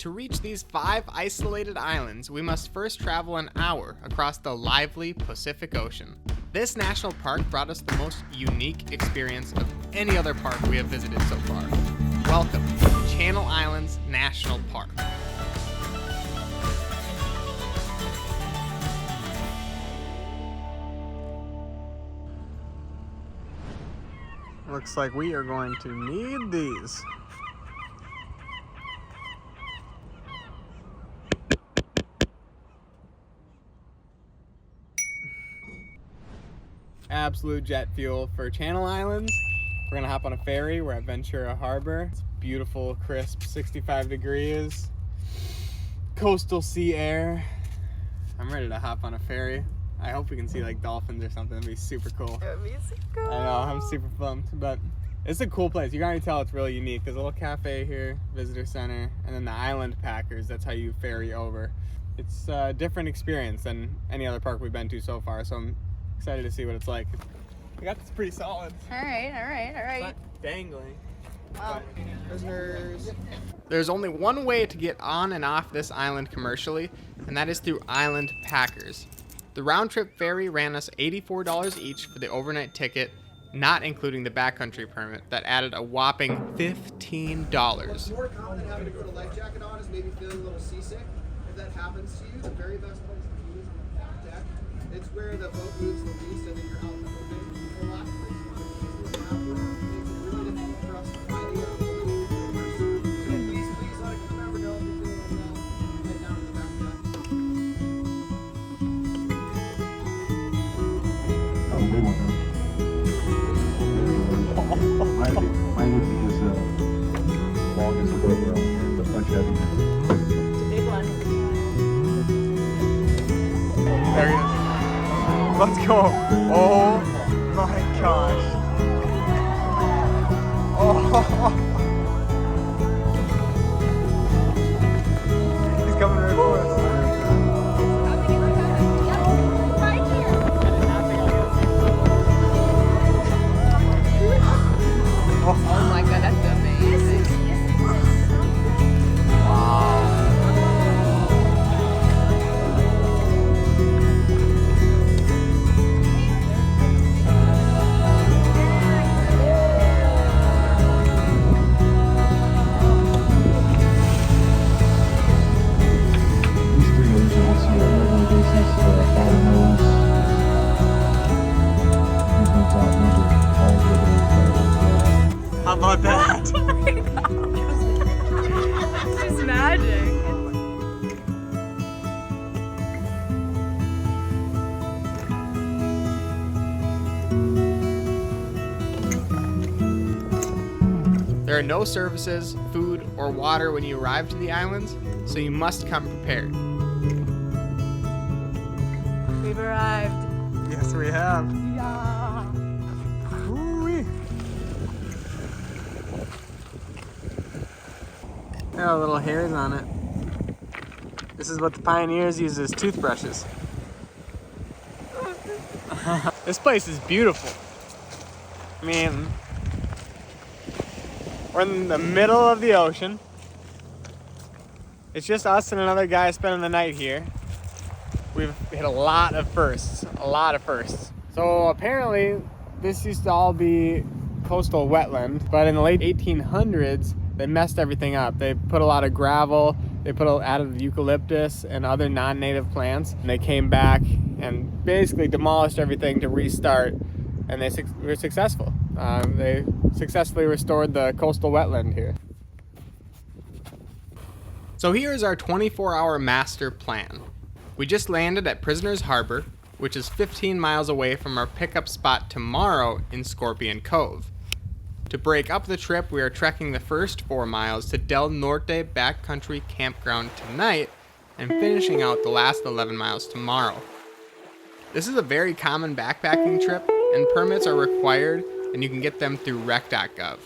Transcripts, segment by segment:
To reach these 5 isolated islands, we must first travel an hour across the lively Pacific Ocean. This national park brought us the most unique experience of any other park we have visited so far. Welcome to Channel Islands National Park. Looks like we are going to need these. Absolute jet fuel for Channel Islands. We're gonna hop on a ferry. We're at Ventura Harbor. It's beautiful, crisp, 65 degrees. Coastal sea air. I'm ready to hop on a ferry. I hope we can see like dolphins or something. That'd be super cool. It would be super cool. I know, I'm super pumped, but it's a cool place. You can already tell it's really unique. There's a little cafe here, visitor center, and then the island packers. That's how you ferry over. It's a different experience than any other park we've been to so far, so I'm excited to see what it's like. I got this pretty solid. All right. Not dangling. Wow. Prisoners. There's only one way to get on and off this island commercially, and that is through island packers. The round-trip ferry ran us $84 each for the overnight ticket, not including the backcountry permit that added a whopping $15. What's more common than having to put a life jacket on is maybe feeling a little seasick. If that happens to you, the very best place to be is on the back deck. It's where the boat moves the least, and then you're out in the open. A lot of places makes it really difficult for us to find the ability to immerse. So please let a crew member know if you're feeling unwell. Head down to the back deck. Oh, we want them. Mine would be as long as the boat we're on here, but much heavier. It's a big one. There he is. Let's go. Oh my gosh. Oh. He's coming right for us. Oh my god, that's amazing. These 3 others that we'll see on a regular basis, Father Knows. These ones out, those are all regular. How about that? Oh my god. This is magic. There are no services, food, or water when you arrive to the islands, so you must come prepared. We've arrived. Yes, we have. Yeah. Ooh-wee. There are little hairs on it. This is what the pioneers used as toothbrushes. This place is beautiful. I mean, we're in the middle of the ocean. It's just us and another guy spending the night here. We've hit a lot of firsts. So apparently this used to all be coastal wetland, but in the late 1800s they messed everything up. They put a lot of gravel, they added eucalyptus and other non-native plants, and they came back and basically demolished everything to restart, and they were successful. They successfully restored the coastal wetland here. So here is our 24-hour master plan. We just landed at Prisoners Harbor, which is 15 miles away from our pickup spot tomorrow in Scorpion Cove. To break up the trip, we are trekking the first 4 miles to Del Norte Backcountry Campground tonight and finishing out the last 11 miles tomorrow. This is a very common backpacking trip, and permits are required, and you can get them through rec.gov.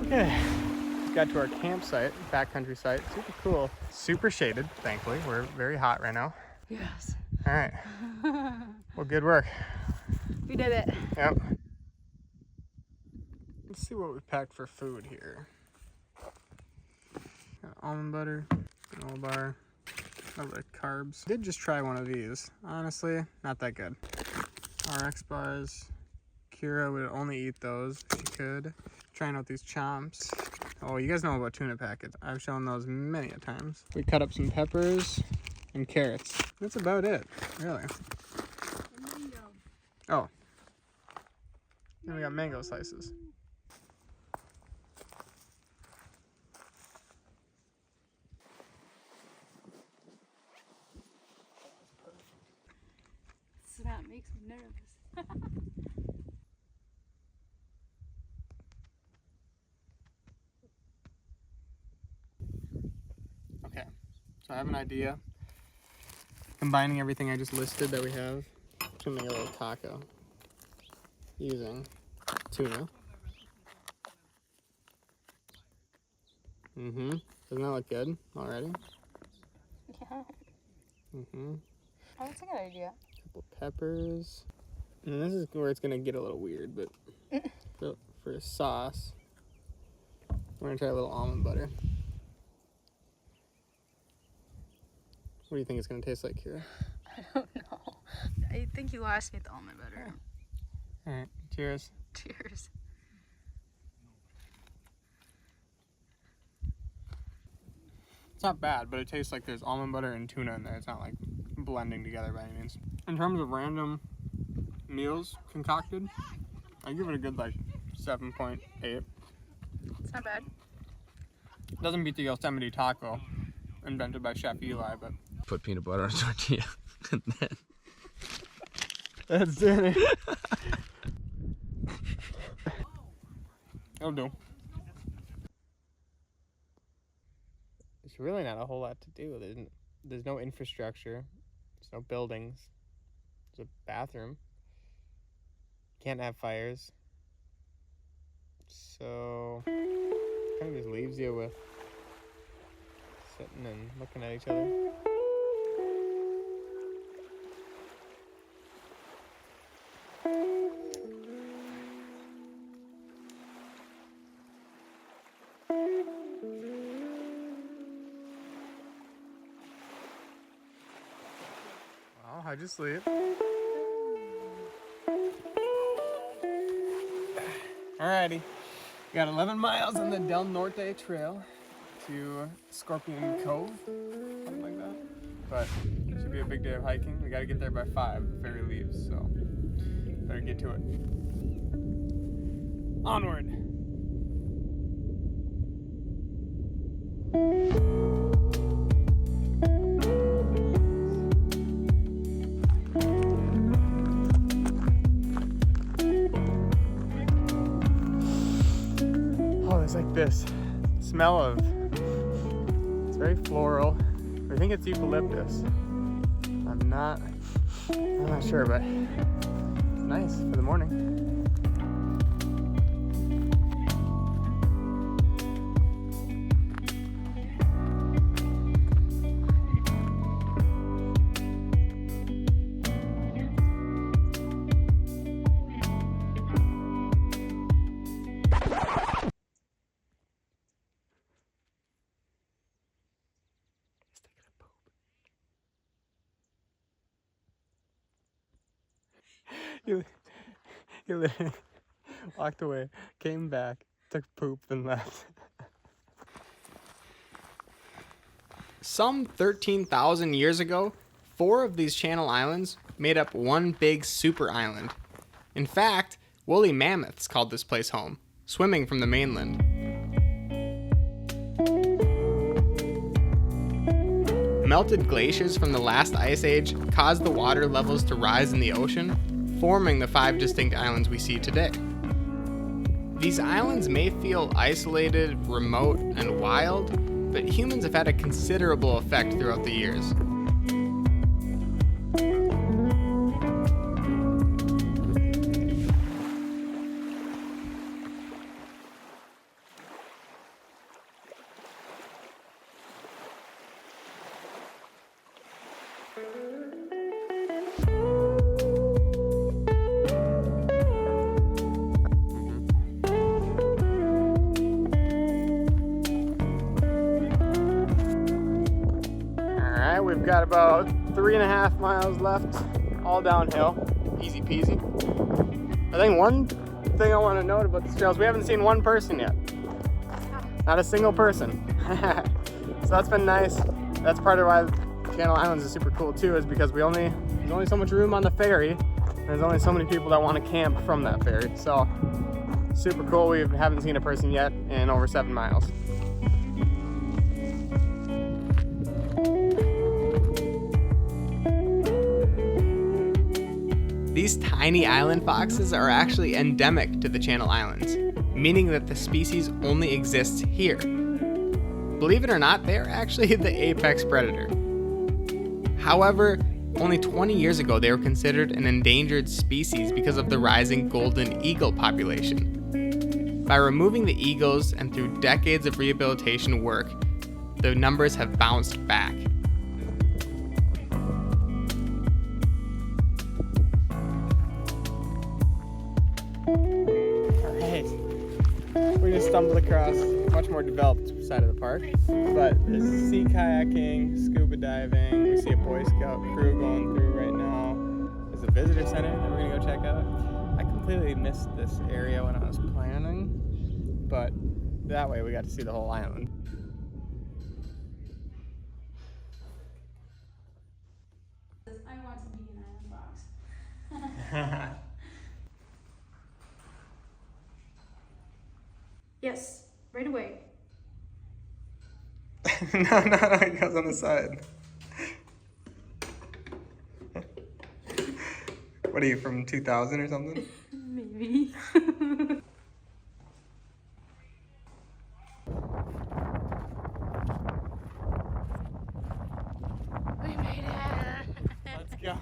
Okay, just got to our campsite, backcountry site. Super cool. Super shaded, thankfully. We're very hot right now. Yes. All right. Well, good work. We did it. Yep. Let's see what we packed for food here. Got almond butter, granola bar, a little bit of carbs. Did just try one of these. Honestly, not that good. RX bars. Kira would only eat those if she could. Trying out these chomps. Oh, you guys know about tuna packets. I've shown those many a times. We cut up some peppers and carrots. That's about it, really. Oh. And we got mango slices. So that makes me nervous. Okay, so I have an idea. Combining everything I just listed that we have to make a little taco using tuna. Doesn't that look good already? Yeah. Oh, That's a good idea. couple peppers. And this is where it's gonna get a little weird, but for a sauce, we're gonna try a little almond butter. What do you think it's gonna taste like, Kira? I don't know. I think you lost me at the almond butter. All right, cheers. Cheers. It's not bad, but it tastes like there's almond butter and tuna in there. It's not like blending together by any means. In terms of random meals concocted, I give it a good like 7.8. It's not bad. It doesn't beat the Yosemite taco invented by Chef Eli, but Put peanut butter on a tortilla and then that's Danny. It'll do. There's really not a whole lot to do. There's no infrastructure. There's no buildings. There's a bathroom. Can't have fires. So kind of just leaves you with sitting and looking at each other. Well, how'd you sleep? Alrighty, we got 11 miles on the Del Norte Trail to Scorpion Cove, something like that. But it should be a big day of hiking. We gotta get there by 5, the ferry leaves, so better get to it. Onward! Oh, there's like this smell of, it's very floral. I think it's eucalyptus. I'm not sure, but it's nice for the morning. He literally walked away, came back, took poop, then left. Some 13,000 years ago, 4 of these Channel Islands made up one big super island. In fact, woolly mammoths called this place home, swimming from the mainland. Melted glaciers from the last ice age caused the water levels to rise in the ocean, forming the 5 distinct islands we see today. These islands may feel isolated, remote, and wild, but humans have had a considerable effect throughout the years. got about 3.5 miles left, all downhill, easy peasy. I think one thing I want to note about this trail is we haven't seen one person yet. Not a single person. So that's been nice. That's part of why Channel Islands is super cool too, is because there's only so much room on the ferry. And there's only so many people that want to camp from that ferry. So super cool. We haven't seen a person yet in over 7 miles. These tiny island foxes are actually endemic to the Channel Islands, meaning that the species only exists here. Believe it or not, they're actually the apex predator. However, only 20 years ago they were considered an endangered species because of the rising golden eagle population. By removing the eagles and through decades of rehabilitation work, the numbers have bounced back. We just stumbled across a much more developed side of the park, but there's sea kayaking, scuba diving. We see a Boy Scout crew going through right now. There's a visitor center that we're gonna go check out. I completely missed this area when I was planning, but that way we got to see the whole island. I want to be an island fox. Yes, right away. No, it goes on the side. What are you, from 2000 or something? Maybe. We made it. Let's go.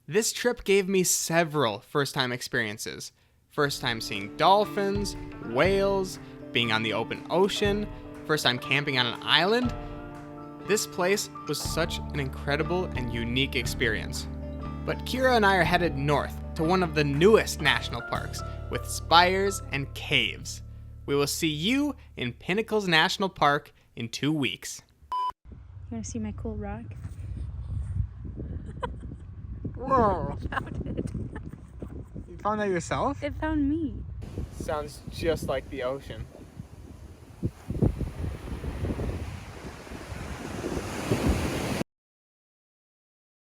This trip gave me several first-time experiences. First time seeing dolphins, whales, being on the open ocean, first time camping on an island. This place was such an incredible and unique experience. But Kira and I are headed north to one of the newest national parks with spires and caves. We will see you in Pinnacles National Park in 2 weeks. You want to see my cool rock? Whoa! I found it. You found that yourself? It found me. Sounds just like the ocean.